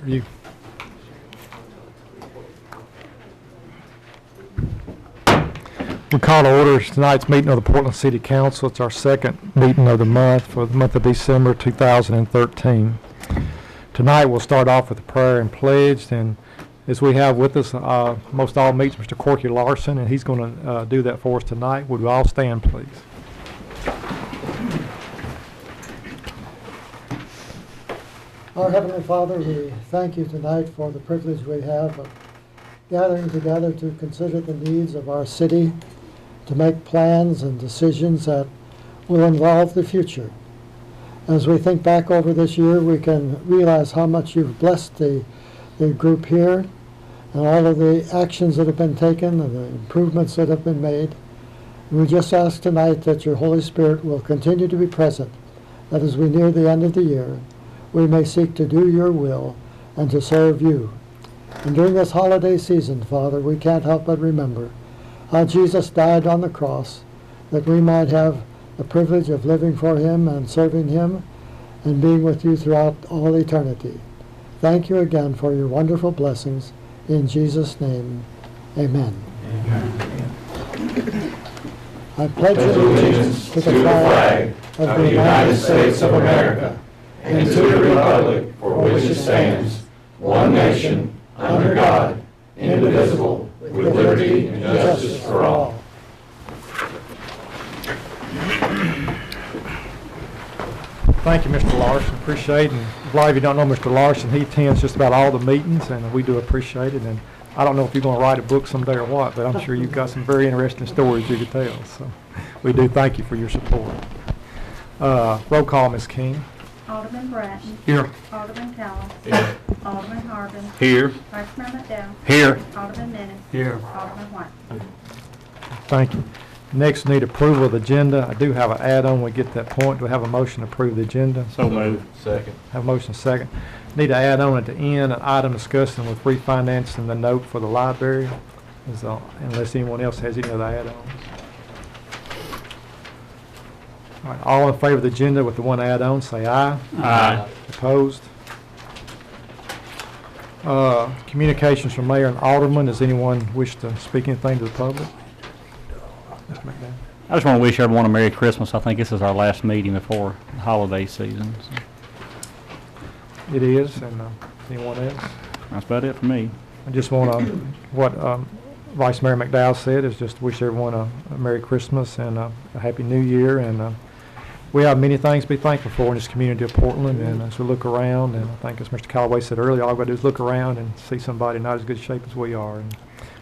You. We call to order tonight's meeting of the Portland City Council. It's our second meeting of the month for the month of December 2013. Tonight we'll start off with a prayer and pledge, and as we have with us most all meets Mr. Corky Larson, and he's going to do that for us tonight. Would we all stand, please? Our Heavenly Father, we thank you tonight for the privilege we have of gathering together to consider the needs of our city, to make plans and decisions that will involve the future. As we think back over this year, we can realize how much you've blessed the group here and all of the actions that have been taken and the improvements that have been made. And we just ask tonight that your Holy Spirit will continue to be present, that as we near the end of the year, we may seek to do your will and to serve you. And during this holiday season, Father, we can't help but remember how Jesus died on the cross, that we might have the privilege of living for him and serving him and being with you throughout all eternity. Thank you again for your wonderful blessings. In Jesus' name, amen. Amen. I pledge allegiance to the flag of the United States of America and to the republic for which it stands, one nation, under God, indivisible, with liberty and justice for all. Thank you, Mr. Larson. Appreciate it. And a lot of you don't know Mr. Larson. He attends just about all the meetings, and we do appreciate it. And I don't know if you're going to write a book someday or what, but I'm sure you've got some very interesting stories you could tell. So we do thank you for your support. Roll call, Ms. King. Alderman Bratton. Here. Alderman Callis. Here. Alderman Harbin. Here. Vice Mayor McDowell. Here. Alderman Minnis. Here. Alderman White. Thank you. Next, we need approval of the agenda. I do have an add-on when we get to that point. Do we have a motion to approve the agenda? So moved. Second. Have a motion second. Need to add on at the end an item discussing with refinancing the note for the library, unless anyone else has any other add-ons. All right, all in favor of the agenda with the one add-on, say aye. Aye. Opposed? Communications from mayor and alderman. Does anyone wish to speak anything to the public? Mr. McDowell. I just want to wish everyone a Merry Christmas. I think this is our last meeting before the holiday season. So It is, and anyone else? that's about it for me. I just want to, what Vice Mayor McDowell said is just wish everyone a Merry Christmas and a Happy New Year. And we have many things to be thankful for in this community of Portland. And as we look around, and I think as Mr. Callaway said earlier, all we've got to do is look around and see somebody not as good shape as we are. And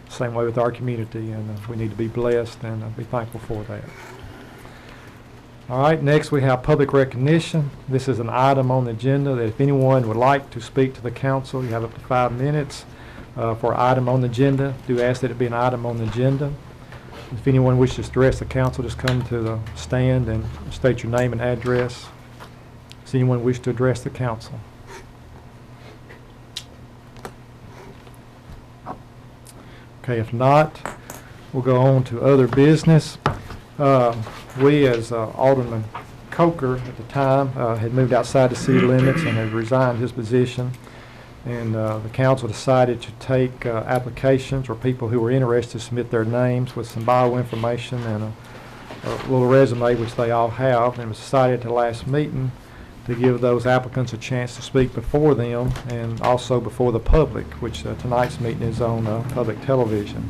same way with our community, and we need to be blessed and be thankful for that. All right, next we have public recognition. This is an item on the agenda that if anyone would like to speak to the council, you have up to 5 minutes for an item on the agenda. Do ask that it be an item on the agenda. If anyone wishes to address the council, just come to the stand and state your name and address. Does anyone wish to address the council? Okay, if not, we'll go on to other business. We, as Alderman Coker at the time, had moved outside the city limits and had resigned his position. And the council decided to take applications or people who were interested to submit their names with some bio information and a little resume, which they all have. And it was decided at the last meeting to give those applicants a chance to speak before them and also before the public, which tonight's meeting is on public television.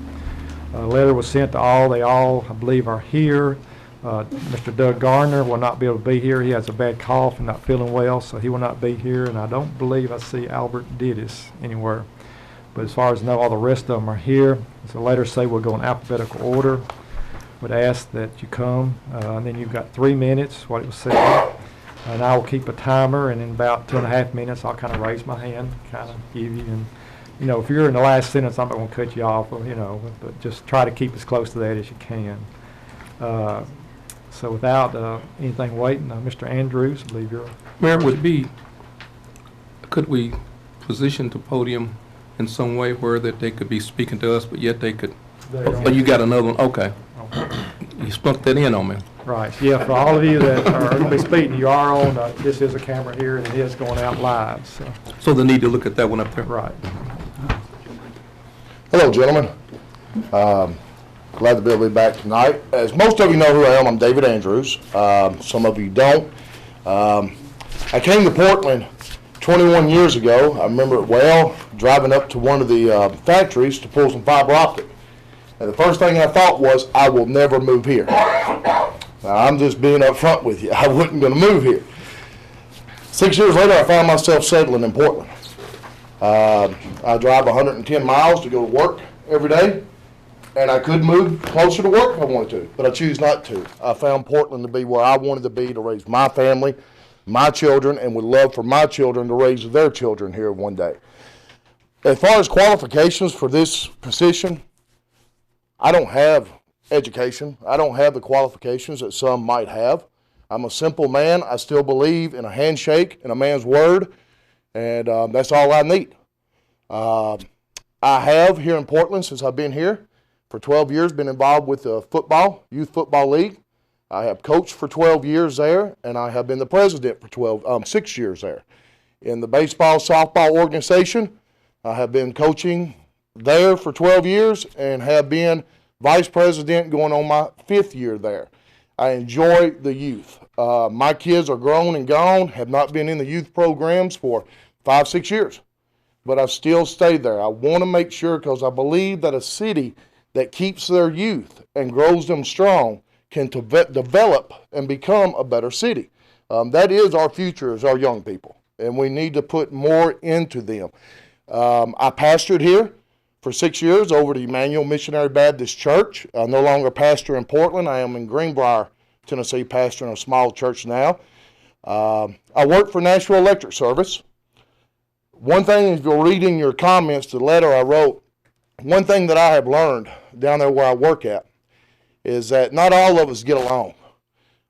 A letter was sent to all. They all, I believe, are here. Mr. Doug Garner will not be able to be here. He has a bad cough and not feeling well, so he will not be here. And I don't believe I see Albert Dittis anywhere. But as far as I know, all the rest of them are here. As the letters say, we'll go in alphabetical order. Would ask that you come, and then you've got 3 minutes, what it was said. And I will keep a timer, and in about 2.5 minutes, I'll kind of raise my hand, kind of give you. And, you know, if you're in the last sentence, I'm not going to cut you off, you know, but just try to keep as close to that as you can. So without anything waiting, Mr. Andrews, I believe you're... Mayor, could we position the podium in some way where that they could be speaking to us, but yet they could... Oh, you got another one? Okay. You spunk that in on me. Right, yeah, for all of you that are going to be speeding, you are on, this is a camera here, and it is going out live, so, So they need to look at that one up there. right. Hello, gentlemen. Glad to be able to be back tonight. As most of you know who I am, I'm David Andrews. Some of you don't. I came to Portland 21 years ago. I remember it well, driving up to one of the factories to pull some fiber optic. And the first thing I thought was, I will never move here. Now, I'm just being upfront with you. I wasn't going to move here. 6 years later, I found myself settling in Portland. I drive 110 miles to go to work every day, and I could move closer to work if I wanted to, but I choose not to. I found Portland to be where I wanted to be to raise my family, my children, and would love for my children to raise their children here one day. As far as qualifications for this position, I don't have education. I don't have the qualifications that some might have. I'm a simple man. I still believe in a handshake and a man's word, and that's all I need. I have here in Portland, since I've been here for 12 years, been involved with the youth football league. I have coached for 12 years there, and I have been the president for 6 years there. In the baseball, softball organization, I have been coaching there for 12 years and have been vice president going on my 5th year there. I enjoy the youth. My kids are grown and gone, have not been in the youth programs for 5-6 years, but I've still stayed there. I want to make sure, because I believe that a city that keeps their youth and grows them strong can develop and become a better city. That is our future, is our young people, and we need to put more into them. I pastored here for 6 years over the Emmanuel Missionary Baptist Church. I no longer pastor in Portland. I am in Greenbrier, Tennessee, pastoring a small church now. I work for Nashville Electric Service. One thing, if you're reading your comments to the letter I wrote, one thing that I have learned down there where I work at is that not all of us get along.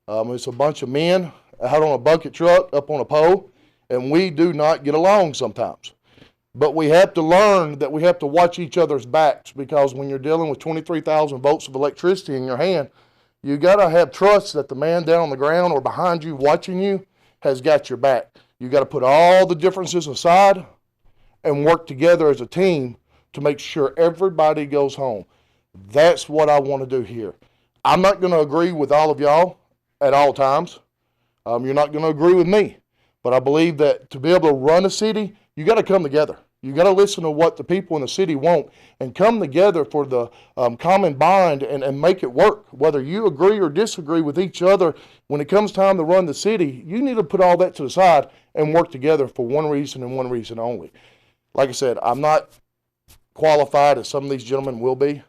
It's a bunch of men out on a bucket truck up on a pole, and we do not get along sometimes. But we have to learn that we have to watch each other's backs, because when you're dealing with 23,000 volts of electricity in your hand, you got to have trust that the man down on the ground or behind you watching you has got your back. You got to put all the differences aside and work together as a team to make sure everybody goes home. That's what I want to do here. I'm not going to agree with all of y'all at all times. You're not going to agree with me. But I believe that to be able to run a city, you got to come together. You got to listen to what the people in the city want and come together for the common bond and make it work. Whether you agree or disagree with each other, when it comes time to run the city, you need to put all that to the side and work together for one reason and one reason only. Like I said, I'm not qualified as some of these gentlemen will be,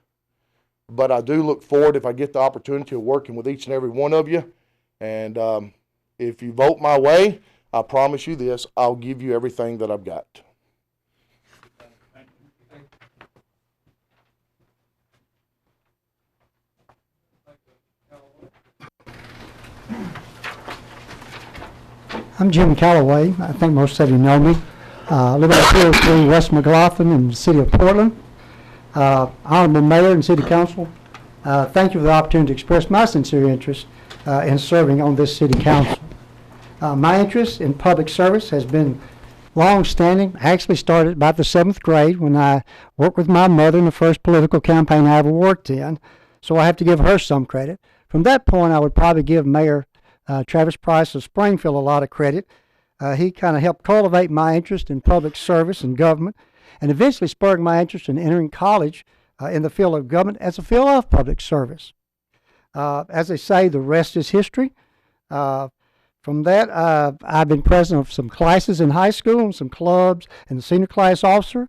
but I do look forward, if I get the opportunity, of working with each and every one of you. And if you vote my way, I promise you this, I'll give you everything that I've got. I'm Jim Calloway. I think most of you know me. I live out here between West McLaughlin and the city of Portland. Honorable Mayor and City Council, thank you for the opportunity to express my sincere interest in serving on this City Council. My interest in public service has been long-standing. I actually started about the 7th grade when I worked with my mother in the first political campaign I ever worked in, so I have to give her some credit. From that point, I would probably give Mayor Travis Price of Springfield a lot of credit. He kind of helped cultivate my interest in public service and government, and eventually spurred my interest in entering college in the field of government as a field of public service. As they say, the rest is history. From that, I've been president of some classes in high school and some clubs, and the senior class officer,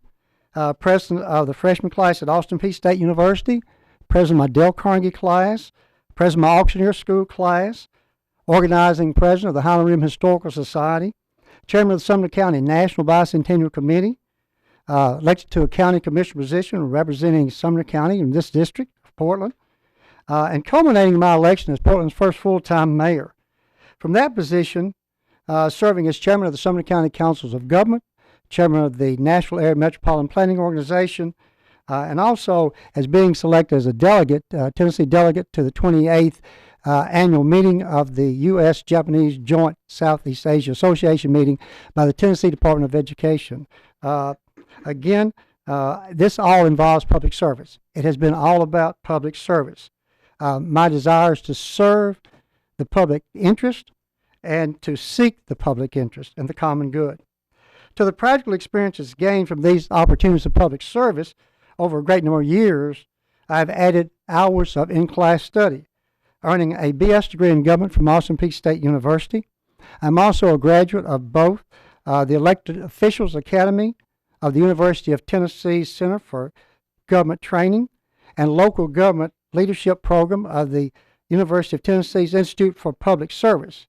president of the freshman class at Austin Peay State University, president of my Dale Carnegie class, president of my auctioneer school class, organizing president of the Highland Rim Historical Society, chairman of the Sumner County National Bicentennial Committee, elected to a county commissioner position representing Sumner County in this district of Portland, and culminating in my election as Portland's first full-time mayor. From that position, serving as chairman of the Sumner County Councils of Government, chairman of the Nashville Area Metropolitan Planning Organization, and also as being selected as a delegate, Tennessee delegate to the 28th annual meeting of the U.S.-Japanese Joint Southeast Asia Association meeting by the Tennessee Department of Education. Again, this all involves public service. It has been all about public service. My desire is to serve the public interest and to seek the public interest and the common good. To the practical experiences gained from these opportunities of public service over a great number of years, I've added hours of in-class study, earning a BS degree in government from Austin Peay State University. I'm also a graduate of both the Elected Officials Academy of the University of Tennessee Center for Government Training and Local Government Leadership Program of the University of Tennessee's Institute for Public Service.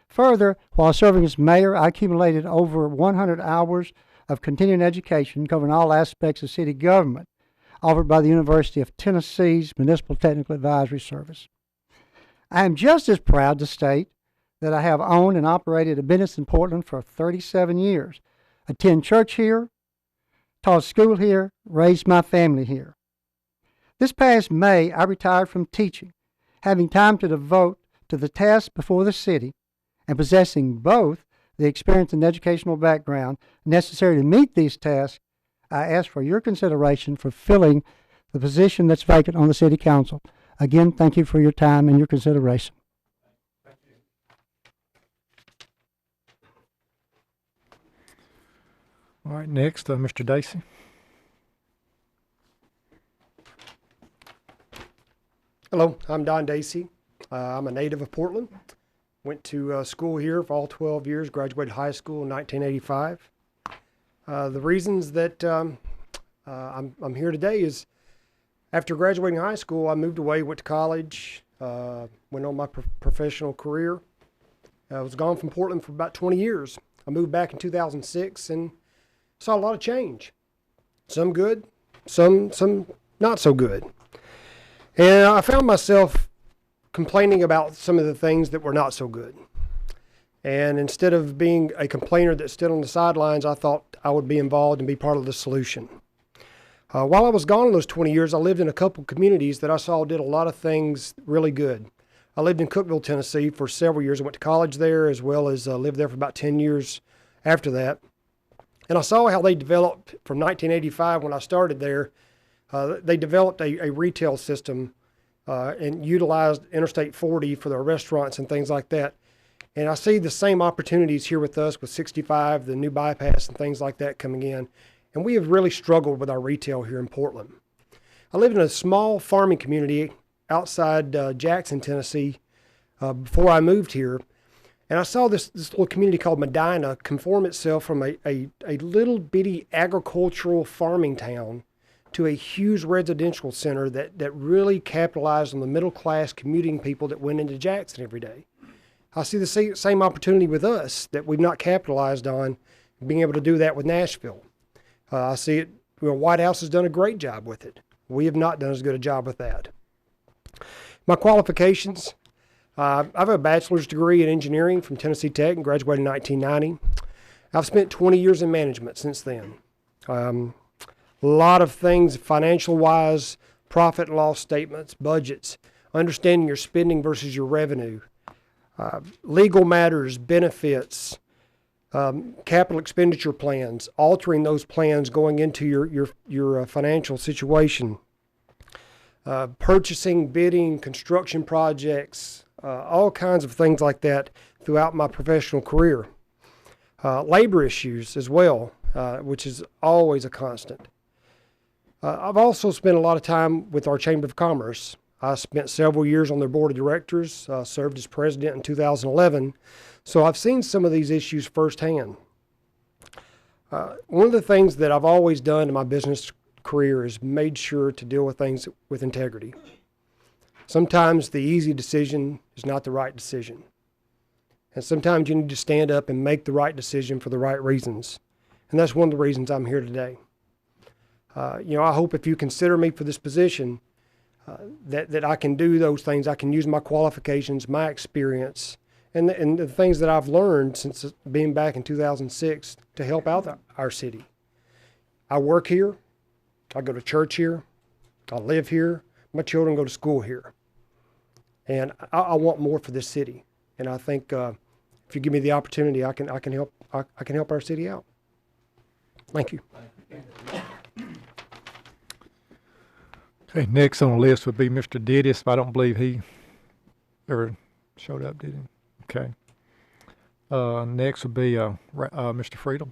Further, while serving as mayor, I accumulated over 100 hours of continuing education covering all aspects of city government offered by the University of Tennessee's Municipal Technical Advisory Service. I am just as proud to state that I have owned and operated a business in Portland for 37 years, attend church here, taught school here, raised my family here. This past May, I retired from teaching, having time to devote to the tasks before the city and possessing both the experience and educational background necessary to meet these tasks. I ask for your consideration for filling the position that's vacant on the City Council. Again, thank you for your time and your consideration. All right, next, Mr. Dacey. Hello, I'm Don Dacey. I'm a native of Portland. Went to school here for all 12 years, graduated high school in 1985. The reasons that I'm here today is after graduating high school, I moved away, went to college, went on my professional career. I was gone from Portland for about 20 years. I moved back in 2006 and saw a lot of change. Some good, some not so good. And I found myself complaining about some of the things that were not so good. And instead of being a complainer that stood on the sidelines, I thought I would be involved and be part of the solution. While I was gone in those 20 years, I lived in a couple communities that I saw did a lot of things really good. I lived in Cookeville, Tennessee for several years. I went to college there as well as lived there for about 10 years after that. And I saw how they developed from 1985 when I started there. They developed a retail system and utilized Interstate 40 for their restaurants and things like that. And I see the same opportunities here with us with 65, the new bypass and things like that coming in. And we have really struggled with our retail here in Portland. I lived in a small farming community outside Jackson, Tennessee, before I moved here. And I saw this little community called Medina conform itself from a little bitty agricultural farming town to a huge residential center that really capitalized on the middle class commuting people that went into Jackson every day. I see the same opportunity with us that we've not capitalized on, being able to do that with Nashville. I see it, White House has done a great job with it. We have not done as good a job with that. My qualifications, I have a bachelor's degree in engineering from Tennessee Tech and graduated in 1990. I've spent 20 years in management since then. A lot of things financial-wise, profit and loss statements, budgets, understanding your spending versus your revenue, legal matters, benefits, capital expenditure plans, altering those plans going into your financial situation, purchasing, bidding, construction projects, all kinds of things like that throughout my professional career. Labor issues as well, which is always a constant. I've also spent a lot of time with our Chamber of Commerce. I spent several years on their board of directors, served as president in 2011, so I've seen some of these issues firsthand. One of the things that I've always done in my business career is made sure to deal with things with integrity. Sometimes the easy decision is not the right decision. And sometimes you need to stand up and make the right decision for the right reasons. And that's one of the reasons I'm here today. I hope if you consider me for this position, that I can do those things. I can use my qualifications, my experience, and the things that I've learned since being back in 2006 to help out our city. I work here, I go to church here. I live here. My children go to school here. And I want more for this city. And I think if you give me the opportunity, I can help our city out. Thank you. Okay, next on the list would be Mr. Dittis, but I don't believe he ever showed up, did he? Okay. Next would be Mr. Friedel.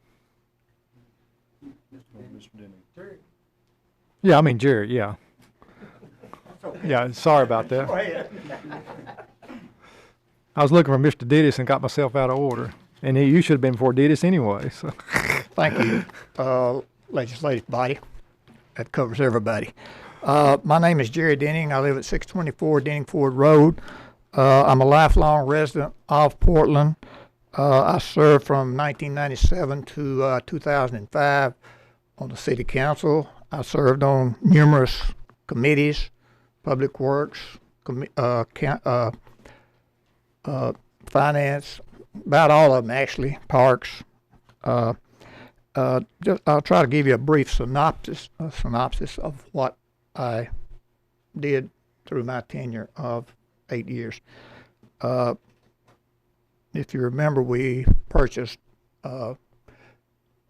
Yeah, I mean Jerry, yeah. Yeah, sorry about that. I was looking for Mr. Dittis and got myself out of order. And you should have been before Dittis anyway, so. Thank you, legislative body. That covers everybody. My name is Jerry Denning. I live at 624 Denning Ford Road. I'm a lifelong resident of Portland. I served from 1997 to 2005 on the city council. I served on numerous committees, public works, finance, about all of them actually, parks. I'll try to give you a brief synopsis of what I did through my tenure of 8 years. If you remember, we purchased,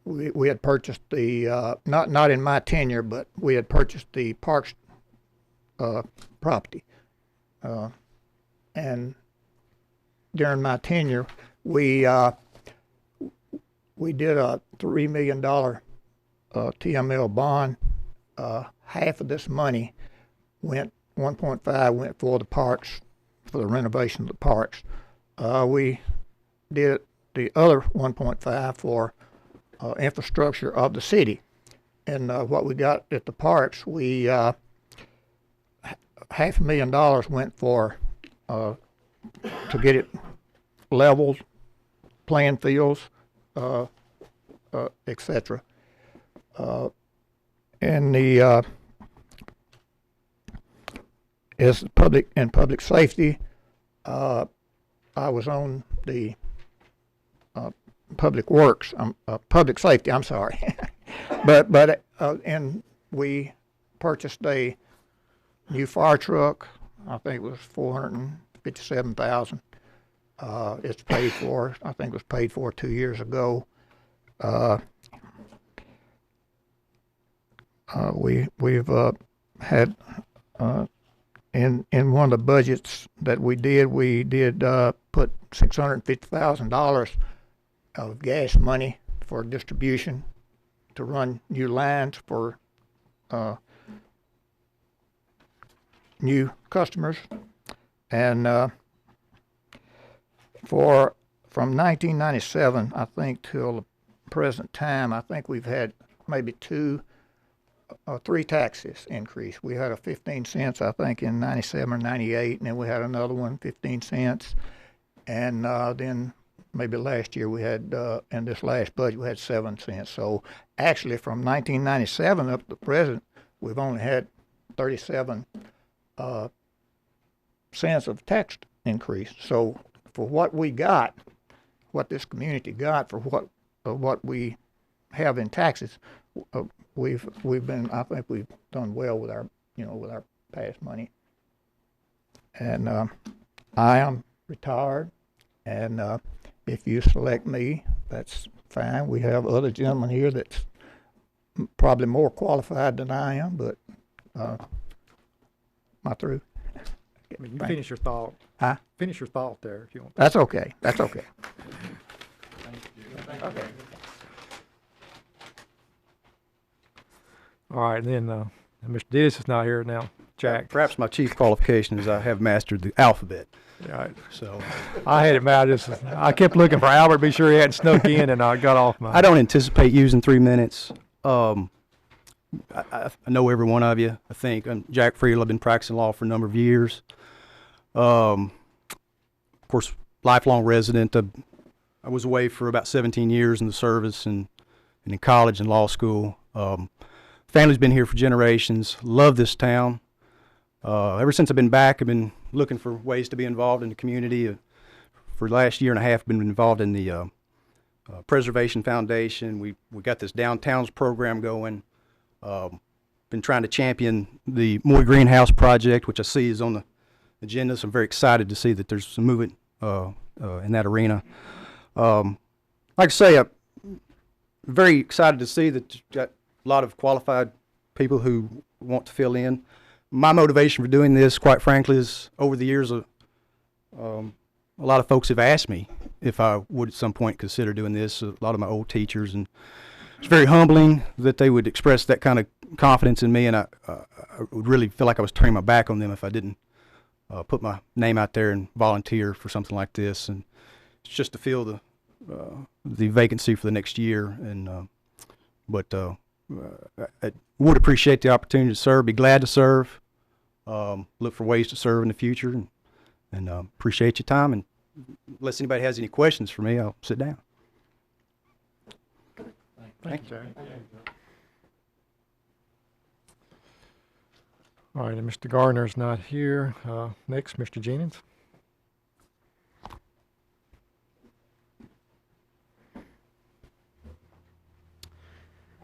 we had purchased the, not in my tenure, but we had purchased the parks property. And during my tenure, we did a $3 million TML bond. Half of this money went, 1.5 went for the parks, for the renovation of the parks. We did the other 1.5 for infrastructure of the city. And what we got at the parks, we $500,000 went for to get it leveled, playing fields, etc. And the as public safety, I was on the public works, public safety. I'm sorry, but and we purchased a new fire truck. I think it was $457,000. It's paid for. I think it was paid for 2 years ago. We've had in one of the budgets that we did put $650,000 of gas money for distribution to run new lines for new customers, and from 1997, I think, till the present time, I think we've had maybe 2 or 3 taxes increase. We had a 15 cents, I think, in 97 or 98, and then we had another one, 15 cents, and then maybe last year we had, in this last budget, we had 7 cents. So actually, from 1997 up to the present, we've only had 37 cents of tax increase. So for what we got, what this community got for what we have in taxes, we've been, I think we've done well with our, with our past money. And I am retired, and if you select me, that's fine. We have other gentlemen here that's probably more qualified than I am, but am I through? I mean, you finish your thought. Huh? Finish your thought there if you want. That's okay. That's okay. Okay. All right, and then Mr. Dittis is not here now. Jack. Perhaps my chief qualification is I have mastered the alphabet. All right. So I had it mad. I kept looking for Albert, be sure he hadn't snuck in, and I got off my. I don't anticipate using 3 minutes. I know every one of you, I think. I'm Jack Friedel. I've been practicing law for a number of years. Of course, lifelong resident. I was away for about 17 years in the service and in college and law school. Family's been here for generations. Love this town. Ever since I've been back, I've been looking for ways to be involved in the community. For the last year and a half, I've been involved in the Preservation Foundation. We got this Downtowns program going. been trying to champion the Moy Greenhouse project, which I see is on the agenda. So I'm very excited to see that there's some movement in that arena. Like I say, I'm very excited to see that you've got a lot of qualified people who want to fill in. My motivation for doing this, quite frankly, is over the years, a lot of folks have asked me if I would at some point consider doing this, a lot of my old teachers, and it's very humbling that they would express that kind of confidence in me, and I would really feel like I was turning my back on them if I didn't put my name out there and volunteer for something like this. And it's just to fill the vacancy for the next year, and but I would appreciate the opportunity to serve, be glad to serve, look for ways to serve in the future, and appreciate your time. And unless anybody has any questions for me, I'll sit down. Thank you. All right, and Mr. Gardner's not here. Next, Mr. Jennings.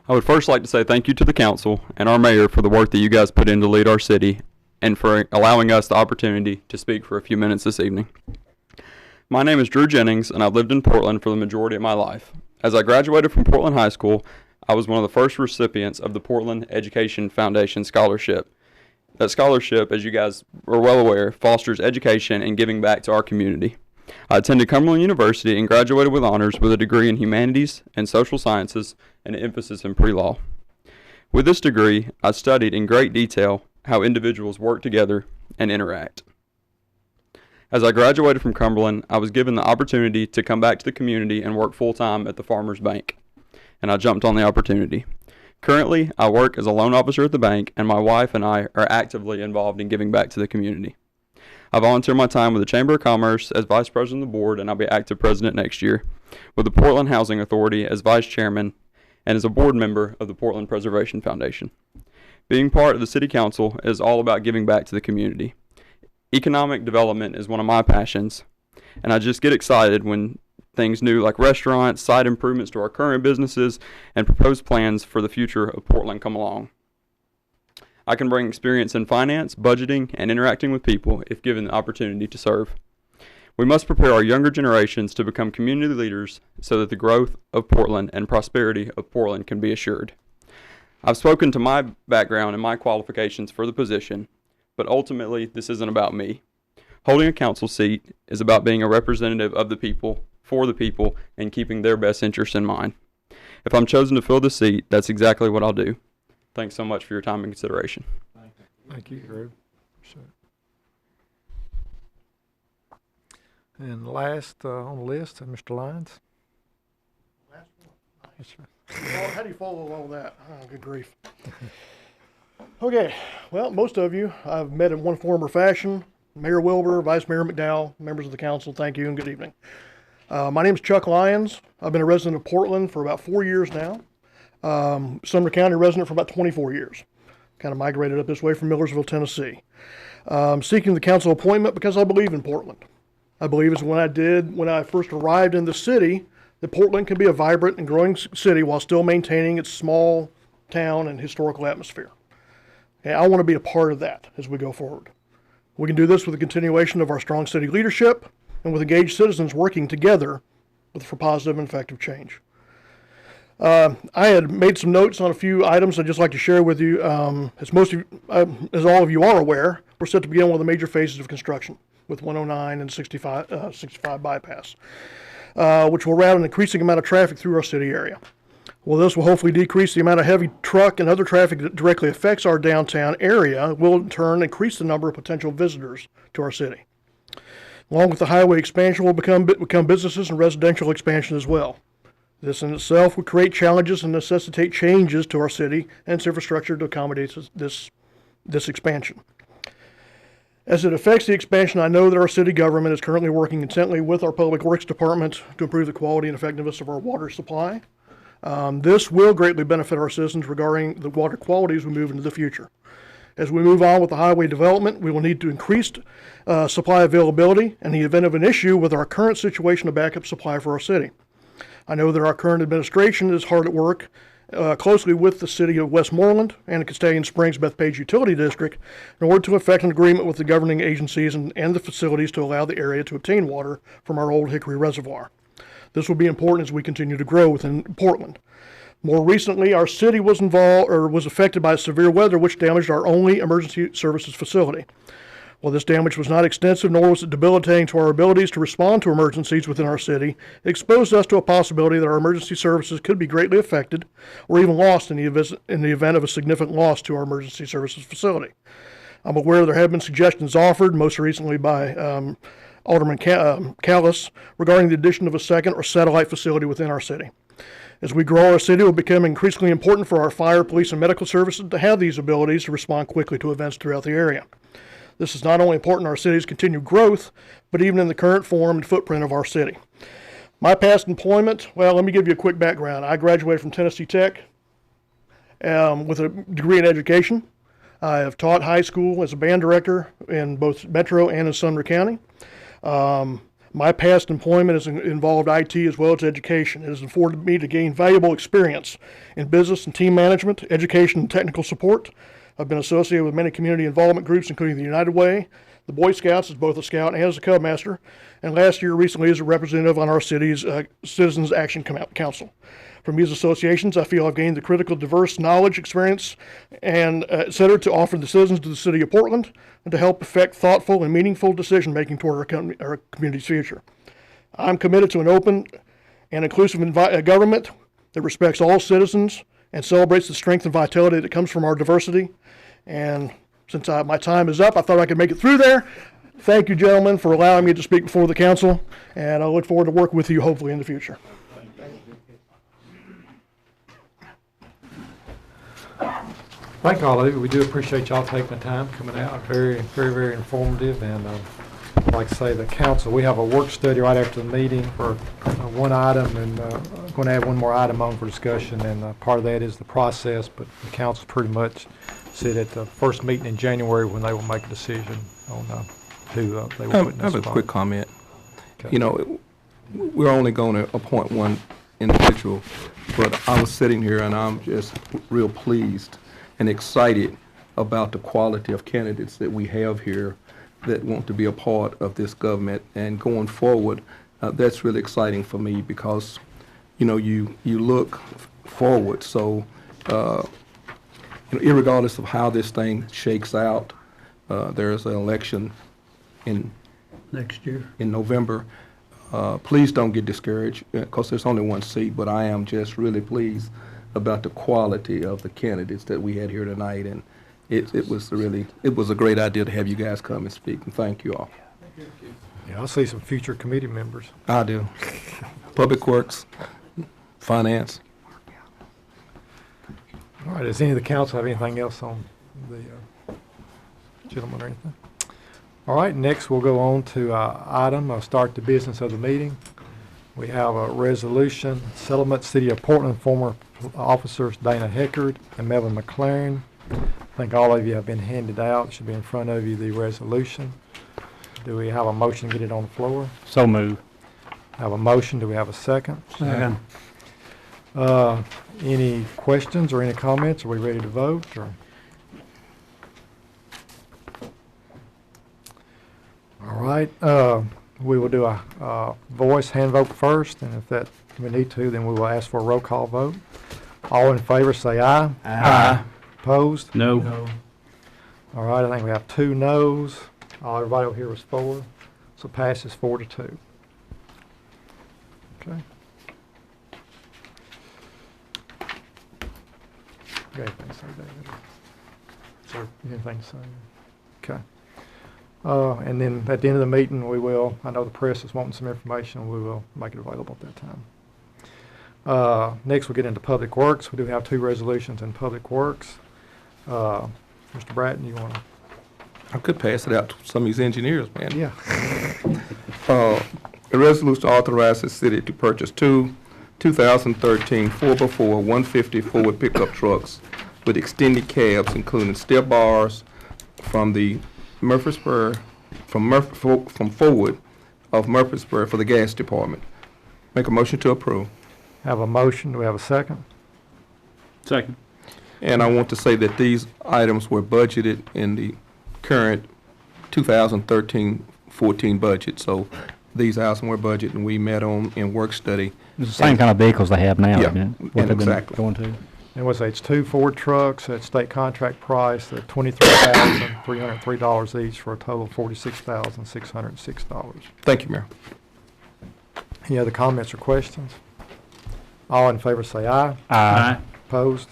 I would first like to say thank you to the council and our mayor for the work that you guys put in to lead our city and for allowing us the opportunity to speak for a few minutes this evening. My name is Drew Jennings, and I've lived in Portland for the majority of my life. As I graduated from Portland High School, I was one of the first recipients of the Portland Education Foundation Scholarship. That scholarship, as you guys are well aware, fosters education and giving back to our community. I attended Cumberland University and graduated with honors with a degree in humanities and social sciences and an emphasis in pre-law. With this degree, I studied in great detail how individuals work together and interact. As I graduated from Cumberland, I was given the opportunity to come back to the community and work full-time at the Farmers Bank, and I jumped on the opportunity. Currently, I work as a loan officer at the bank, and my wife and I are actively involved in giving back to the community. I volunteer my time with the Chamber of Commerce as Vice President of the Board, and I'll be active President next year, with the Portland Housing Authority as Vice Chairman, and as a board member of the Portland Preservation Foundation. Being part of the City Council is all about giving back to the community. Economic development is one of my passions, and I just get excited when things new like restaurants, site improvements to our current businesses, and proposed plans for the future of Portland come along. I can bring experience in finance, budgeting, and interacting with people if given the opportunity to serve. We must prepare our younger generations to become community leaders so that the growth of Portland and prosperity of Portland can be assured. I've spoken to my background and my qualifications for the position, but ultimately this isn't about me. Holding a council seat is about being a representative of the people, for the people, and keeping their best interests in mind. If I'm chosen to fill the seat, that's exactly what I'll do. Thanks so much for your time and consideration. Thank you, Drew. And last on the list, Mr. Lyons. Last one. Nice. How do you follow all that? Oh, good grief. Okay, well, most of you I've met in one form or fashion. Mayor Wilbur, Vice Mayor McDowell, members of the council, thank you and good evening. My name is Chuck Lyons. I've been a resident of Portland for about 4 years now. Sumner County resident for about 24 years. Kind of migrated up this way from Millersville, Tennessee. Seeking the council appointment because I believe in Portland. I believe it's when I first arrived in the city, that Portland can be a vibrant and growing city while still maintaining its small town and historical atmosphere. Okay, I want to be a part of that as we go forward. We can do this with the continuation of our strong city leadership and with engaged citizens working together for positive and effective change. I had made some notes on a few items I'd just like to share with you. As all of you are aware, we're set to begin one of the major phases of construction with 109 and 65 bypass, which will route an increasing amount of traffic through our city area. Well, this will hopefully decrease the amount of heavy truck and other traffic that directly affects our downtown area, will in turn increase the number of potential visitors to our city. Along with the highway expansion will become businesses and residential expansion as well. This in itself would create challenges and necessitate changes to our city and its infrastructure to accommodate this expansion. As it affects the expansion, I know that our city government is currently working intently with our Public Works Department to improve the quality and effectiveness of our water supply. This will greatly benefit our citizens regarding the water quality as we move into the future. As we move on with the highway development, we will need to increase supply availability in the event of an issue with our current situation of backup supply for our city. I know that our current administration is hard at work closely with the city of Westmoreland and the Castalian Springs Bethpage Utility District in order to effect an agreement with the governing agencies and the facilities to allow the area to obtain water from our Old Hickory Reservoir. This will be important as we continue to grow within Portland. More recently, our city was affected by severe weather which damaged our only emergency services facility. While this damage was not extensive, nor was it debilitating to our abilities to respond to emergencies within our city, it exposed us to a possibility that our emergency services could be greatly affected or even lost in the event of a significant loss to our emergency services facility. I'm aware there have been suggestions offered, most recently by Alderman Callis, regarding the addition of a second or satellite facility within our city. As we grow our city, it will become increasingly important for our fire, police, and medical services to have these abilities to respond quickly to events throughout the area. This is not only important in our city's continued growth, but even in the current form and footprint of our city. My past employment, well, let me give you a quick background. I graduated from Tennessee Tech with a degree in education. I have taught high school as a band director in both Metro and in Sumner County. My past employment has involved IT as well as education. It has afforded me to gain valuable experience in business and team management, education, and technical support. I've been associated with many community involvement groups, including the United Way, the Boy Scouts as both a scout and as a Cub Master, and last year recently as a representative on our city's Citizens Action Council. From these associations, I feel I've gained the critical diverse knowledge, experience, and et cetera to offer the citizens of the city of Portland and to help effect thoughtful and meaningful decision-making toward our community's future. I'm committed to an open and inclusive government that respects all citizens and celebrates the strength and vitality that comes from our diversity. And since my time is up, I thought I could make it through there. Thank you, gentlemen, for allowing me to speak before the council, and I look forward to working with you hopefully in the future. Thank all of you. We do appreciate y'all taking the time coming out. Very, very, very informative. And I'd like to say the council, we have a work study right after the meeting for one item, and going to add one more item on for discussion. And part of that is the process, but the council pretty much said at the first meeting in January when they will make a decision on who they will put in this I have a spot. quick comment. Okay. You know, we're only going to appoint one individual, but I was sitting here and I'm just real pleased and excited about the quality of candidates that we have here that want to be a part of this government. And going forward, that's really exciting for me because, you know, you look forward. So, you know, irregardless of how this thing shakes out, there's an election in Next year. in November. Please don't get discouraged because there's only one seat, but I am just really pleased about the quality of the candidates that we had here tonight, and it was a great idea to have you guys come and speak, and thank you all. Yeah, I'll see some future committee members. I do. Public Works, Finance. All right, does any of the council have anything else on the gentleman or anything? All right, next we'll go on to start the business of the meeting. We have a resolution, settlement, City of Portland, former officers Dana Heckard and Melvin McLaren. I think all of you have been handed out. It should be in front of you, the resolution. Do we have a motion to get it on the floor? So move. Have a motion. Do we have a second? Second. Any questions or any comments? Are we ready to vote? Or? All right. We will do a voice hand vote first, and if we need to, then we will ask for a roll call vote. All in favor say aye. Aye. Opposed? No. All right, I think we have 2 noes. Everybody over here was 4, so passes 4-2. Okay. You got anything to say, David? Sir, anything to say? Okay. And then at the end of the meeting, we will, I know the press is wanting some information, we will make it available at that time. Next, we'll get into Public Works. We do have 2 resolutions in Public Works. Mr. Bratton, you want to? I could pass it out to some of these engineers, man. Yeah. A resolution to authorize the city to purchase 2 2013 4x4 150 forward pickup trucks with extended cabs, including step bars from the Murfreesboro, from Forward of Murfreesboro for the gas department. Make a motion to approve. Have a motion. Do we have a second? Second. And I want to say that these items were budgeted in the current 2013-14 budget. So these items were budgeted and we met on in work study. It's the same kind of vehicles they have now, Yeah, isn't it? and What they've been exactly. going to. And what's that, it's 2 Ford trucks at state contract price at $23,303 each for a total of $46,606. Thank you, Mayor. Any other comments or questions? All in favor say aye. Aye. Opposed?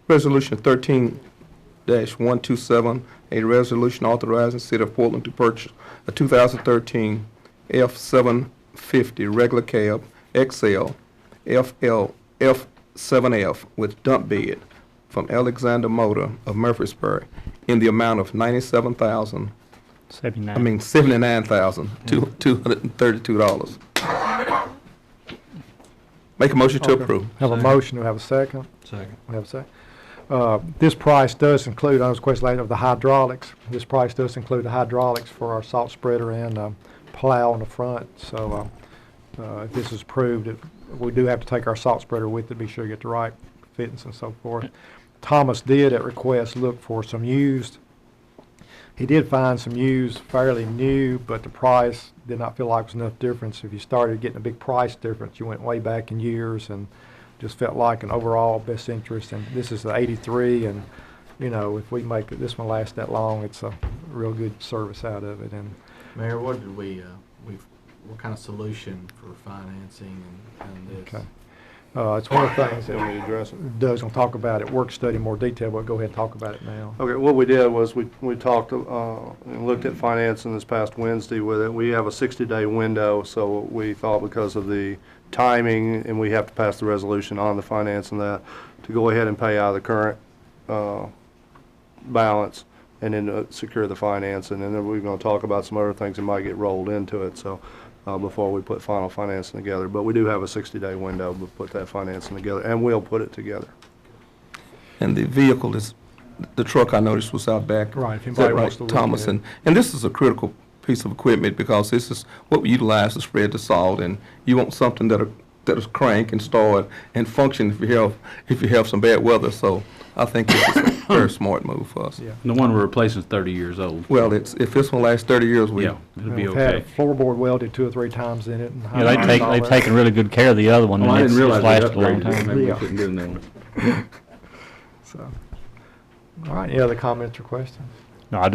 Resolution 13-127, a resolution authorizing the City of Portland to purchase a 2013 F-750 regular cab XL F7F with dump bed from Alexander Motor of Murfreesboro in the amount of $79,232. Make a motion to Okay. approve. Have a motion, do we have a second? Second. We have a second. This price does include, I was question later, of the hydraulics. This price does include the hydraulics for our salt spreader and plow on the front. So if this is approved, we do have to take our salt spreader with it to be sure to get the right fittings and so forth. Thomas did, at request, look for some used. He did find some used fairly new, but the price did not feel like there was enough difference. If you started getting a big price difference, you went way back in years and just felt like an overall best interest. And this is the 83, and you know, if we make this one last that long, it's a real good service out of it. And Mayor, what did what kind of solution for financing and this? okay. It's one of the things that Doug's going to talk about at work study in more detail, but go ahead and talk about it now. Okay, what we did was we talked and looked at financing this past Wednesday with it. We have a 60-day window, so we thought because of the timing, and we have to pass the resolution on the financing that, to go ahead and pay out of the current balance and then secure the financing. And then we're going to talk about some other things that might get rolled into it. So. Before we put final financing together. But we do have a 60-day window to put that financing together, and we'll put it together. And the vehicle is, the truck I noticed was out back. Right, if Is that anybody right, wants to look Thomas? at it. And this is a critical piece of equipment because this is what we utilize to spread the salt, and you want something that'll crank and start and function if you have some bad weather. So I think this is a very smart move for us. Yeah. The one we're replacing is 30 years old. Well, if this one lasts 30 years, Yeah, it'll be We've had okay. a floorboard welded 2 or 3 times in it. And Yeah, they've taken really good care of the other one. Oh, and I didn't it's realize they lasted a long upgraded it. time. Maybe we Yeah. shouldn't do that one. So, all right, any other comments or questions? No, I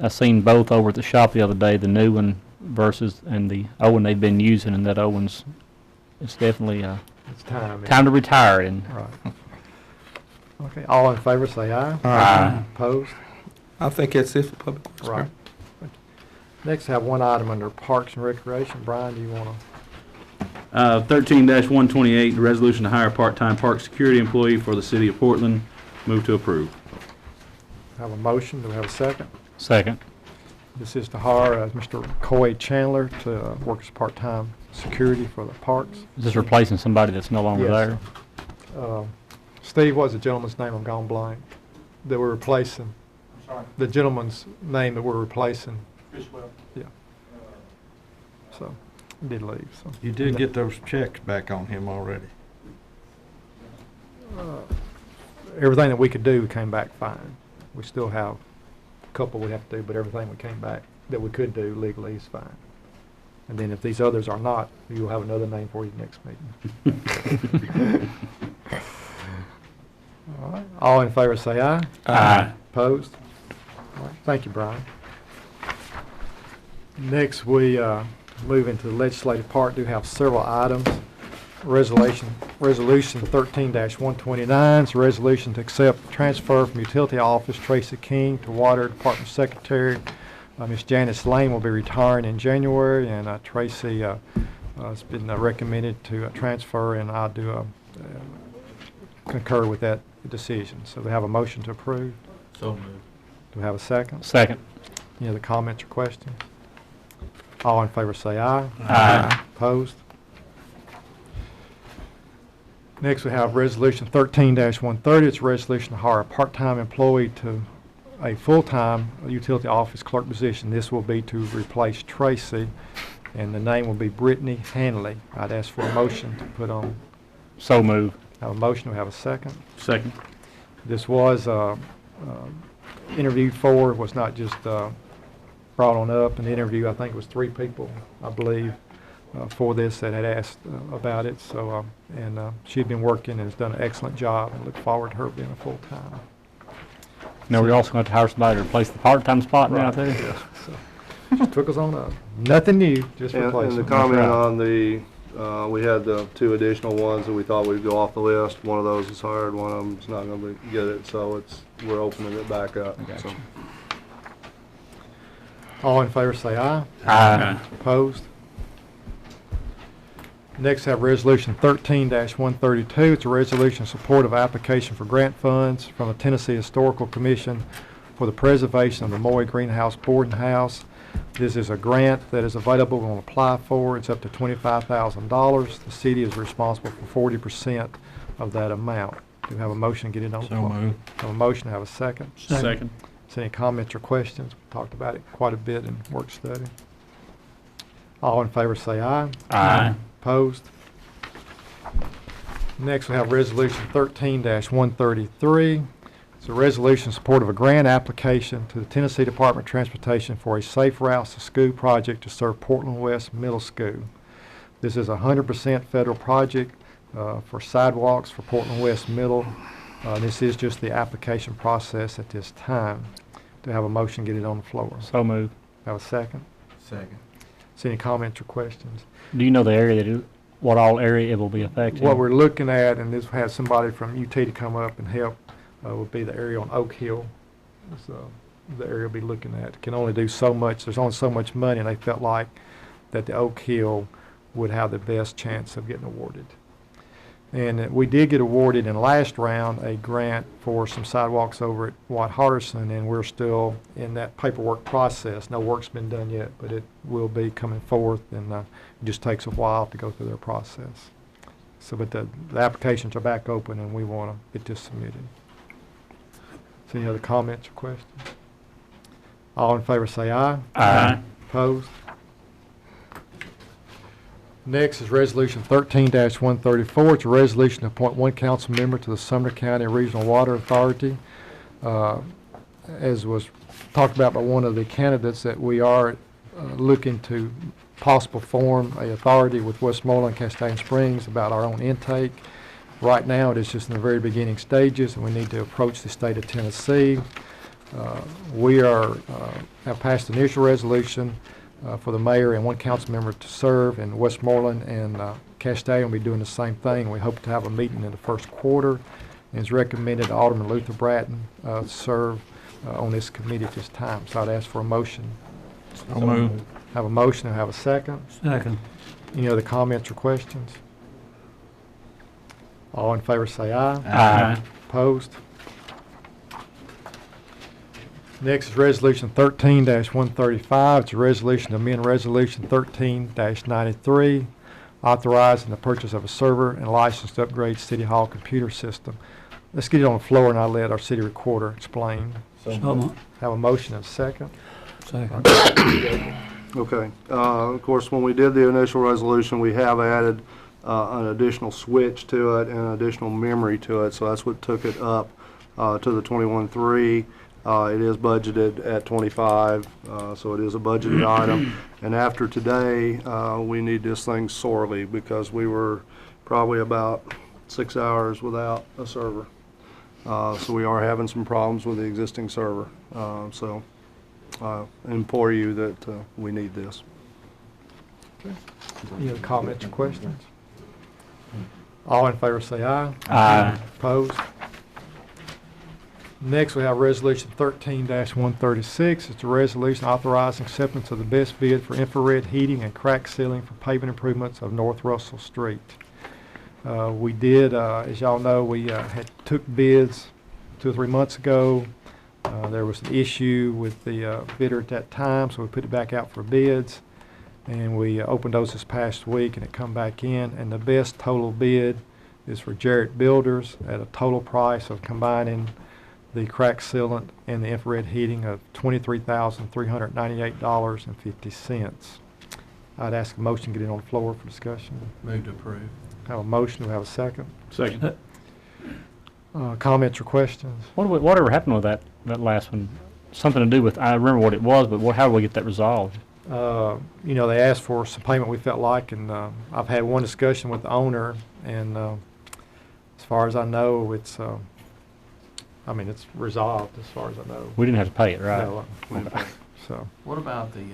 seen both over at the shop the other day, the new one versus and the old one they've been using, and that old one's, it's definitely It's time. time to retire. And Right. Okay, all in favor say aye. Aye. Opposed? I think that's it for public works. Right. Next, have one item under Parks and Recreation. Brian, do you want to? 13-128, resolution to hire a part-time park security employee for the city of Portland. Move to approve. Have a motion, do we have a second? second. This is to hire Mr. Coy Chandler to work as part-time security for the parks. Is this replacing somebody that's no longer Yes. there? Steve, what's the gentleman's name? I'm gone blank. That we're replacing. I'm sorry, The gentleman's name that we're replacing. Chris Webb. So, he did leave, so. You did get those checks back on him already. Everything that we could do came back fine. We still have a couple we have to do, but everything we came back that we could do legally is fine. And then if these others are not, you'll have another name for you next meeting. All right, all in favor say aye. Aye. Opposed? All right, thank you, Brian. Next, we move into the legislative part. Do have several items. Resolution 13-129 is a resolution to accept transfer from Utility Office Tracy King to Water Department Secretary. Ms. Janice Lane will be retiring in January, and Tracy has been recommended to transfer, and I do concur with that decision. So we have a motion to approve. So moved. Do we have a second? Second. Any other comments or questions? All in favor say aye. Aye. Opposed? Next, we have Resolution 13-130. It's a resolution to hire a part-time employee to a full-time utility office clerk position. This will be to replace Tracy. and the name will be Brittany Hanley. I'd ask for a motion to put on. So move. Have a motion, we have a second. Second. This was interviewed for, was not just brought on up. In the interview, I think it was 3 people, I believe, for this that had asked about it. So, she'd been working and has done an excellent job, and look forward to her being a full-time. Now, we're also going to hire somebody to replace the part-time spot now, too? Yeah, so, just took us on up. Nothing new, just And replacement. the comment on the, we had the 2 additional ones that we thought would go off the list. One of those is hired, one of them's not gonna get it, so we're opening it back up. Gotcha. So. All in favor say aye. Aye. Opposed? Next, have Resolution 13-132. It's a resolution in support of application for grant funds from the Tennessee Historical Commission for the preservation of the Moy Greenhouse Boarding House. This is a grant that is available. We're going to apply for. It's up to $25,000. The city is responsible for 40% of that amount. Do we have a motion to get it on the floor? moved. Have a motion, have a second. Second. Is there any comments or questions? We talked about it quite a bit in work study. All in favor say aye. Aye. Opposed? Next, we have Resolution 13-133. It's a resolution in support of a grant application to the Tennessee Department of Transportation for a Safe Routes to School project to serve Portland West Middle School. This is a 100% federal project for sidewalks for Portland West Middle. This is just the application process at this time. Do I have a motion to get it on the floor? So moved. Have a second? Second. See any comments or questions? Do you know the area what all area it will be affecting? What we're looking at, and this has somebody from UT to come up and help, would be the area on Oak Hill. So the area we'll be looking at can only do so much. There's only so much money, and they felt like that the Oak Hill would have the best chance of getting awarded. And we did get awarded in last round a grant for some sidewalks over at Watt Hardison, and we're still in that paperwork process. No work's been done yet, but it will be coming forth, and it just takes a while to go through their process. So, but the applications are back open, and we want to get this submitted. So, any other comments or questions? All in favor say aye. Aye. Opposed? Next is Resolution 13-134. It's a resolution to appoint 1 council member to the Sumner County Regional Water Authority. As was talked about by one of the candidates, that we are looking to possible form a authority with Westmoreland, Castaigne Springs about our own intake. Right now, it is just in the very beginning stages, and we need to approach the state of Tennessee. We have passed the initial resolution for the mayor and 1 council member to serve, in Westmoreland and Castaigne will be doing the same thing. We hope to have a meeting in the first quarter, and it's recommended Alderman Luther Bratton serve on this committee at this time. So I'd ask for a motion. So moved. Have a motion and have a second. Second. Any other comments or questions? All in favor say aye. Aye. Opposed? Next is Resolution 13-135. It's a resolution to amend Resolution 13-93, authorizing the purchase of a server and license to upgrade City Hall computer system. Let's get it on the floor, and I'll let our city recorder explain. Have a motion and a second. Second. Okay. Of course, when we did the initial resolution, we have added an additional switch to it and an additional memory to it, so that's what took it up to the 21.3. It is budgeted at 25, so it is a budgeted item. And after today, we need this thing sorely because we were probably about 6 hours without a server. So we are having some problems with the existing server. So I implore you that we need this. Any other comments or questions? All in favor say aye. Aye. Opposed? Next, we have Resolution 13-136. It's a resolution authorizing acceptance of the best bid for infrared heating and crack sealing for pavement improvements of North Russell Street. We did, as y'all know, we had took bids 2 or 3 months ago. There was an issue with the bidder at that time, so we put it back out for bids. And we opened those this past week, and it come back in. And the best total bid is for Jarrett Builders at a total price of combining the crack sealant and the infrared heating of $23,398.50. I'd ask a motion to get it on the floor for discussion. Move to approve. Have a motion, do we have a second? Second. Comments or questions? Whatever happened with that last one? Something to do with, I remember what it was, but how do we get that resolved? You know, they asked for some payment we felt like, and I've had one discussion with the owner, and as far as I know, it's resolved as far as I know. We didn't have to pay it, right? No, so What about the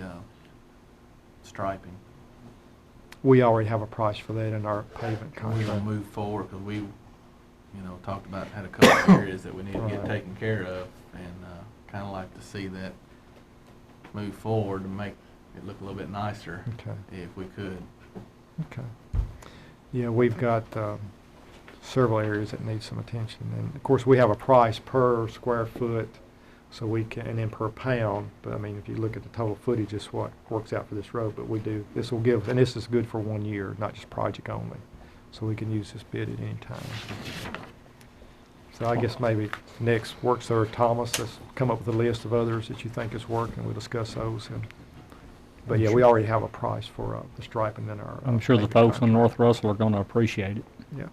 striping? we already have a price for that in our pavement Are we gonna contract. move forward, because we, talked about, had a couple of areas that we need to get Right. taken care of, and kinda like to see that move forward and make it look a little bit nicer, Okay. if we could. Okay. Yeah, we've got several areas that need some attention, and of course, we have a price per square foot, so we can, and then per pound, but I mean, if you look at the total footage, it's what works out for this road, but we do, this will give, and this is good for 1 year, not just project only, so we can use this bid at any time. So I guess maybe next work, Sir Thomas, let's come up with a list of others that you think is working, we'll discuss those, and, but yeah, we already have a price for the striping in our. I'm sure the pavement folks in contract. North Russell are going to appreciate it. Yeah.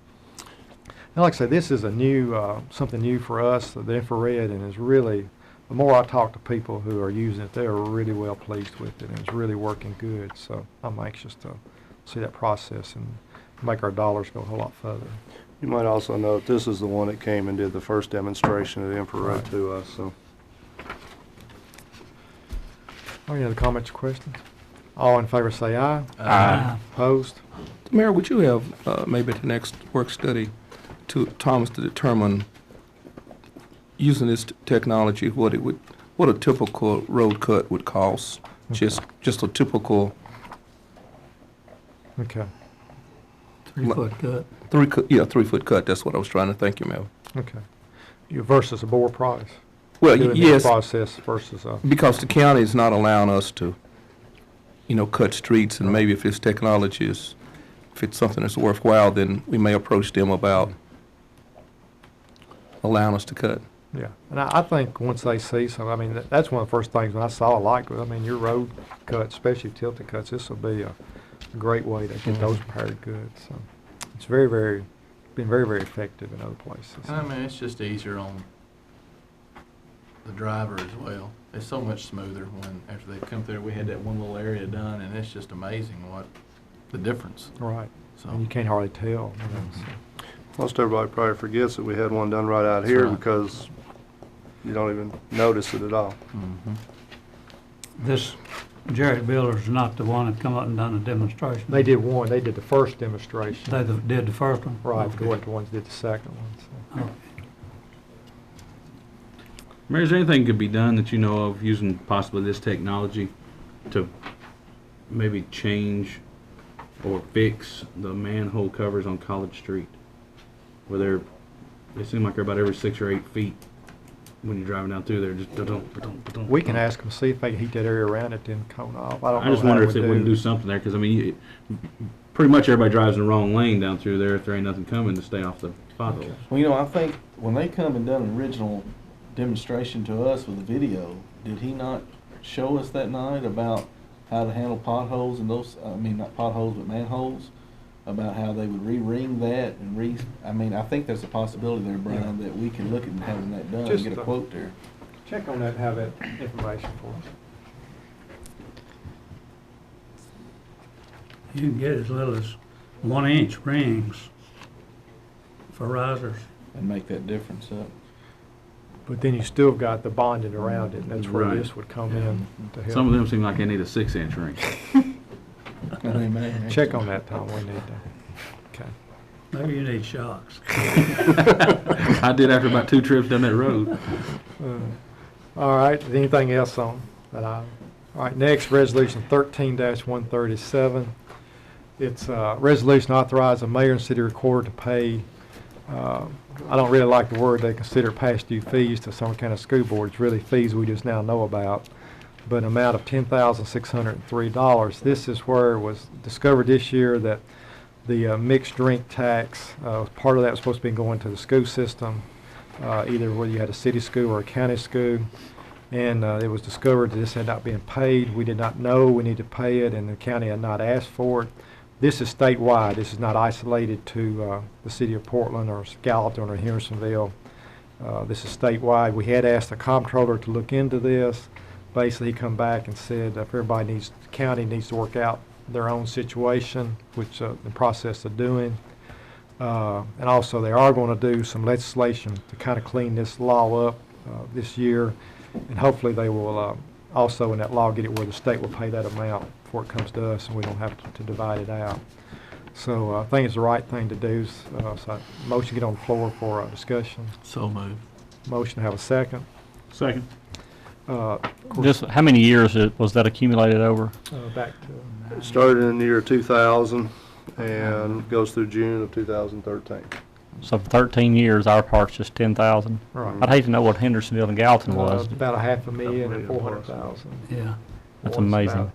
And like I say, this is a new, something new for us, the infrared, and is really, the more I talk to people who are using it, they are really well pleased with it, and it's really working good. So I'm anxious to see that process and make our dollars go a whole lot further. You might also note, this is the one that came and did the first demonstration of the infrared Right. to us, so. Any other comments or questions? All in favor say aye. Aye. Opposed? Mayor, would you have maybe at the next work study to Thomas to determine using this technology what a typical road cut would cost? Just a typical Okay. 3-foot cut. 3-foot cut. That's what I was trying to think, you, Mayor. Okay. You versus a bore price. Well, Doing this yes, process versus because the county is not allowing us to, cut streets, and maybe if this technology is, if it's something that's worthwhile, then we may approach them about allowing us to cut. Yeah, and I think once they see some, I mean, that's one of the first things when I saw, your road cuts, especially tilted cuts, this will be a great way to get those repaired good. So it's been very, very effective in other places. And I mean, it's just easier on the driver as well. It's so much smoother when, after they come through, we had that one little area done, and it's just amazing what the difference. Right, So, and you can't hardly tell. So. Most everybody probably forgets that we had one done right out here right. because you don't even notice it at all. This Jerry Builder's not the one that come up and done the demonstration. They did one, they did the first demonstration. They did the first one? Right, Okay. the ones did the second one. So. Okay. Mayor, is there anything could be done that you know of using possibly this technology to maybe change or fix the manhole covers on College Street? Where they seem like they're about every 6 or 8 feet when you're driving down through there. Just don't. We can ask them, see if they can heat that area around it, then cone off. I don't know I just how wonder it if they would wouldn't do something there, because I mean, pretty much everybody drives in the wrong lane down through there if there ain't nothing coming to stay off the potholes. well, I think when they come and done an original demonstration to us with the video, did he not show us that night about how to handle potholes and those, not potholes, but manholes? About how they would re-ring that and I think there's a possibility there, Brian, that we can look at having that done and Just, get a quote there. check on that and have that information for us. You can get as little as 1-inch rings for risers. And make that difference up. But then you still got the bonding around it, and that's where Right. this would come in to help. Some of them seem like they need a 6-inch ring. Check on that, Tom, we need to. Okay. Maybe you need shocks. I did after about 2 trips down that road. All right, is anything else on that item? All right, next, resolution 13-137. It's a resolution authorizing mayor and city recorder to pay, I don't really like the word they consider past due fees to some kind of school board. It's really fees we just now know about, but an amount of $10,603. This is where it was discovered this year that the mixed drink tax, part of that was supposed to be going to the school system, either whether you had a city school or a county school. And it was discovered that this had not been paid. We did not know we needed to pay it, and the county had not asked for it. This is statewide. This is not isolated to the city of Portland or Gallatin or Hendersonville. This is statewide. We had asked the comptroller to look into this. Basically, he come back and said if everybody needs, the county needs to work out their own situation, which in the process of doing. And also, they are going to do some legislation to kind of clean this law up this year. And hopefully they will also in that law get it where the state will pay that amount before it comes to us and we don't have to divide it out. So I think it's the right thing to do. So motion get on the floor for discussion. So moved. Motion to have a second. Second. Just how many years was that accumulated over? Back to It started in the year 2000 and goes through June of 2013. So for 13 years, our part's just 10,000. Right. I'd hate to know what Hendersonville and Gallatin was. about $500,000 and 400,000. Yeah. That's amazing.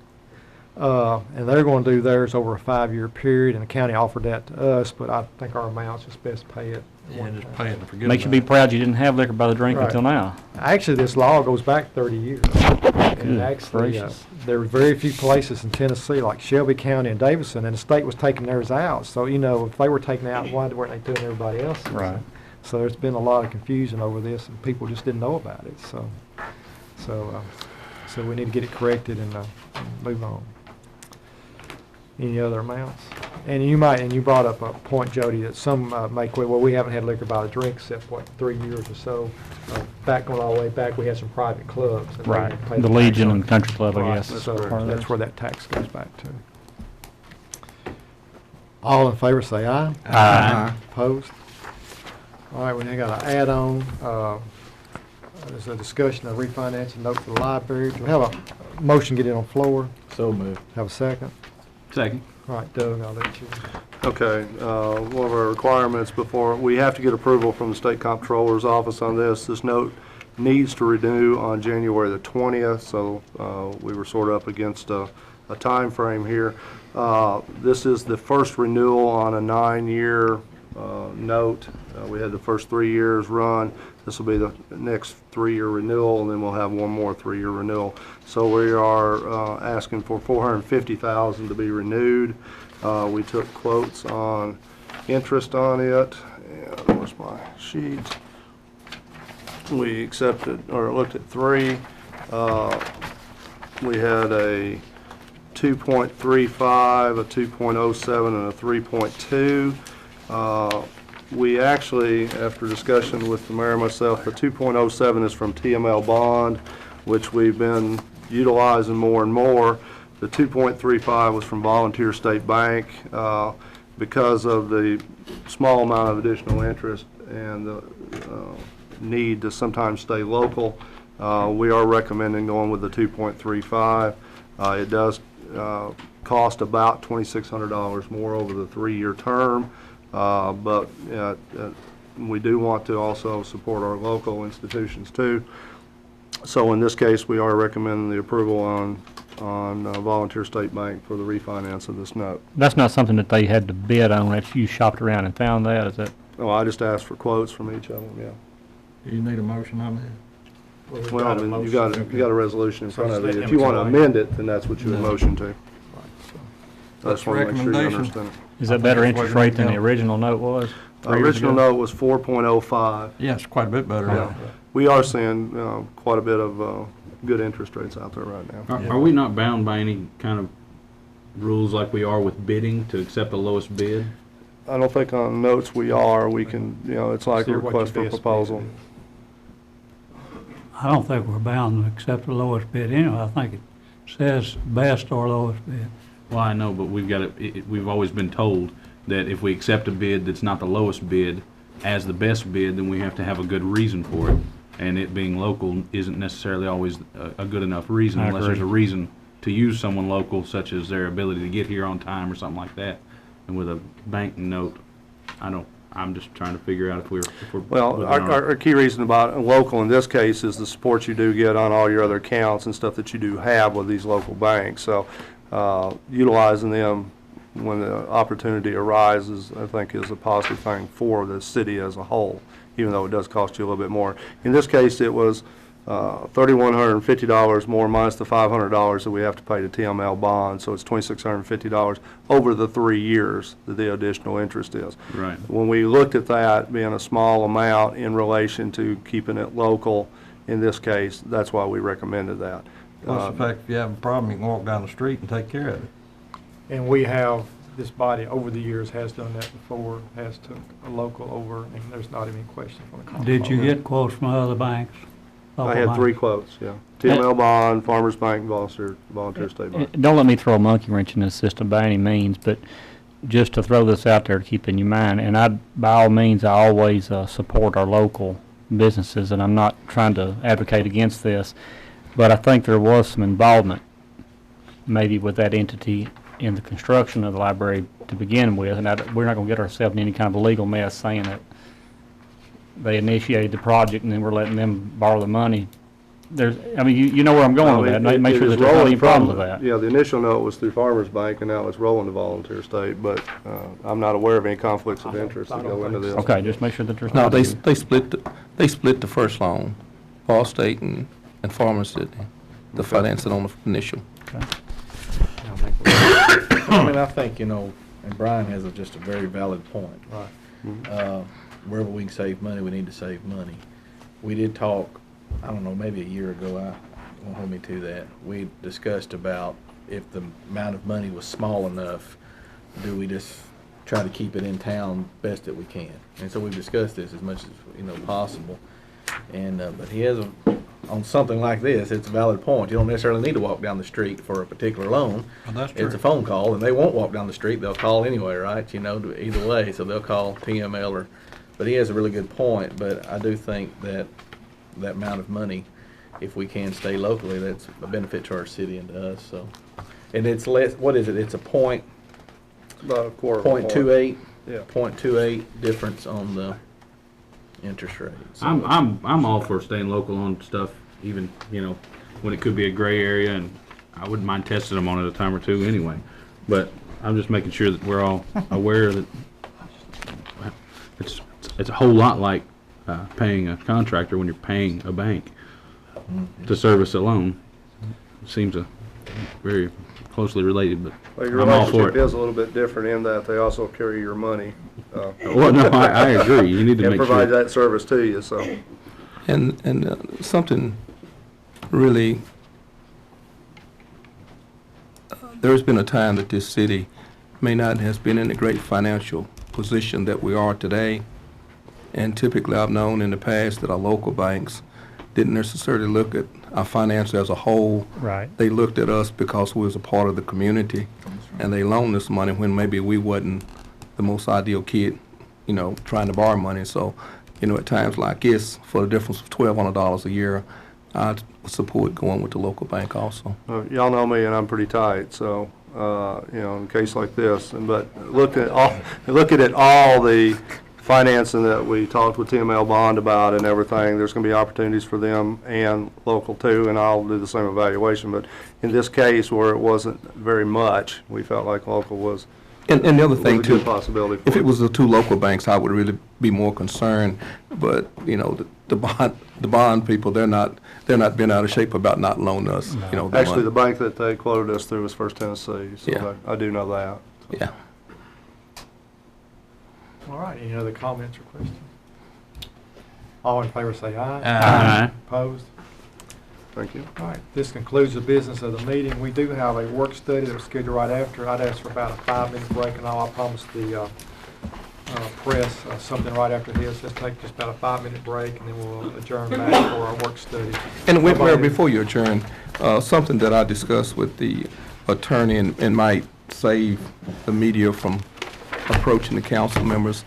And they're going to do theirs over a 5-year period, and the county offered that to us, but I think our amount's just best pay it. Yeah, just pay it and forget Makes you about be it. proud you didn't have liquor by the drink Right. until now. Actually, this law goes back 30 years. And Good actually, gracious. there were very few places in Tennessee, like Shelby County and Davidson, and the state was taking theirs out. So, you know, if they were taking it out, why weren't they doing everybody else's? Right. So there's been a lot of confusion over this, and people just didn't know about it. So we need to get it corrected and move on. Any other amounts? And you brought up a point, Jody, that some may quit. Well, we haven't had liquor by the drink except, 3 years or so. Back going all the way back, we had some private clubs. And they Right. didn't pay The tax Legion on and it. Country Club, I Right. guess, is So part of that's theirs. where that tax goes back to. All in favor say aye. Aye. Opposed? All right, we now got an add-on. There's a discussion of refinancing note for the library. Do we have a motion get it on floor? So moved. Have a second? Second. All right, Doug, I'll let you. Okay, one of our requirements before, we have to get approval from the State Comptroller's Office on this. This note needs to renew on January the 20th, so we were sort of up against a time frame here. This is the first renewal on a 9-year note. We had the first 3 years run. This will be the next 3-year renewal, and then we'll have one more 3-year renewal. So we are asking for $450,000 to be renewed. We took quotes on interest on it. And where's my sheet? We accepted, or looked at 3. We had a 2.35, a 2.07, and a 3.2. We actually, after discussion with the mayor and myself, the 2.07 is from TML Bond, which we've been utilizing more and more. The 2.35 was from Volunteer State Bank. Because of the small amount of additional interest and the need to sometimes stay local, we are recommending going with the 2.35. It does cost about $2,600 more over the 3-year term. But we do want to also support our local institutions too. So in this case, we are recommending the approval on Volunteer State Bank for the refinance of this note. That's not something that they had to bid on, that you shopped around and found that, is that? Oh, I just asked for quotes from each of them, yeah. Do you need a motion on that? Well, I mean, you got a resolution in front of you. If you want to amend it, then that's what you would motion to. I just want to make sure you Recommendation. understand it. Is that better interest rate than the original note was? 3 years Original ago? note was 4.05. Yeah, it's quite a bit better. Yeah. We are seeing quite a bit of good interest rates out there right now. Are we not bound by any kind of rules like we are with bidding to accept the lowest bid? I don't think on notes we are. We can, it's like a See what request your for best proposal. bid I don't think we're bound to accept the lowest bid anyway. I think it says best or lowest bid. Well, I know, but we've got we've always been told that if we accept a bid that's not the lowest bid as the best bid, then we have to have a good reason for it. And it being local isn't necessarily always a good enough reason I unless agree. there's a reason to use someone local, such as their ability to get here on time or something like that. And with a bank note, I'm just trying to figure out if we're Well, within our key reason about local in this case is the support you do get on all your other accounts and stuff that you do have with these local banks. So utilizing them when the opportunity arises, I think, is a positive thing for the city as a whole, even though it does cost you a little bit more. In this case, it was $3,150 more minus the $500 that we have to pay to TML bond, so it's $2,650 over the 3 years that the additional interest is. Right. When we looked at that being a small amount in relation to keeping it local, in this case, that's why we recommended that. Plus the fact if you have a problem, you can walk down the street and take care of it. And we have, this body over the years has done that before, has took a local over, and there's not any question from the council. Did you get quotes from other banks? I had 3 quotes, yeah. TML bond, Farmers Bank, Volunteer State Bank. Don't let me throw a monkey wrench in this system by any means, but just to throw this out there to keep in your mind, and by all means, I always support our local businesses, and I'm not trying to advocate against this, but I think there was some involvement maybe with that entity in the construction of the library to begin with, and we're not going to get ourselves in any kind of a legal mess saying that they initiated the project and then we're letting them borrow the money. I mean, you know where I'm going with that. Make sure that there's not any problems with that. Yeah, the initial note was through Farmers Bank, and now it's rolling to Volunteer State, but I'm not aware of any conflicts of interest that go into this. Okay, just make sure that there's No, not. they split the first loan. Ball State and Farmers did the financing on the initial. Okay. I mean, I think, and Brian has just a very valid point. Right. Wherever we can save money, we need to save money. We did talk, I don't know, maybe a year ago, I won't hold me to that. We discussed about if the amount of money was small enough, do we just try to keep it in town best that we can? And so we've discussed this as much as, possible. And, but he has on something like this, it's a valid point. You don't necessarily need to walk down the street for a particular loan. Well, that's true. It's a phone call, and they won't walk down the street. They'll call anyway, right? Either way. So they'll call TML but he has a really good point. But I do think that amount of money, if we can stay locally, that's a benefit to our city and to us. So, and it's less. What is it? It's a point. About a quarter. 0.28. Yeah. 0.28 difference on the interest rate. So I'm all for staying local on stuff, even when it could be a gray area, and I wouldn't mind testing them on it a time or two anyway. But I'm just making sure that we're all aware that it's a whole lot like paying a contractor when you're paying a bank to service a loan. It seems very closely related, but Well, your I'm all for relationship it. is a little bit different in that they also carry your money. Well, no, I agree. You need to and make provide sure. that service to you. So, And something really, there's been a time that this city may not has been in the great financial position that we are today. And typically, I've known in the past that our local banks didn't necessarily look at our finances as a whole. Right. They looked at us because we was a part of the community, and they loaned us money when maybe we wasn't the most ideal kid, trying to borrow money. So, at times like this, for the difference of $1,200 a year, I'd support going with the local bank also. y'all know me, and I'm pretty tight. So, in a case like this, but looking at all the financing that we talked with TML Bond about and everything, there's going to be opportunities for them and local too, and I'll do the same evaluation. But in this case, where it wasn't very much, we felt like local was And the other thing a too, good possibility. if it was the 2 local banks, I would really be more concerned. But the bond people, they're not been out of shape about not loaning us. The Actually, money. the bank that they quoted us through was First Tennessee, so Yeah. I do know that. So. Yeah. All right, any other comments or questions? All in favor say aye. Aye. Opposed? Thank you. All right, this concludes the business of the meeting. We do have a work study that was scheduled right after. I'd ask for about a 5-minute break and all. I promised the press something right after this. Let's take just about a 5-minute break and then we'll adjourn back for our work study. And Nobody- before you adjourn, something that I discussed with the attorney and might save the media from approaching the council members.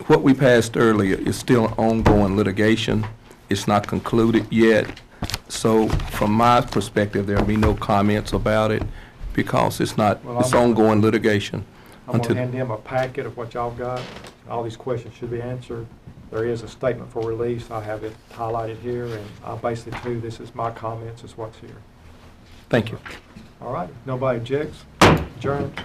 What we passed earlier is still ongoing litigation. It's not concluded yet. So from my perspective, there'll be no comments about it because it's ongoing litigation. I'm going to hand them a packet of what y'all got. All these questions should be answered. There is a statement for release. I have it highlighted here, and I basically, too, this is my comments, is what's here. Thank you. All right, if nobody objects, adjourned.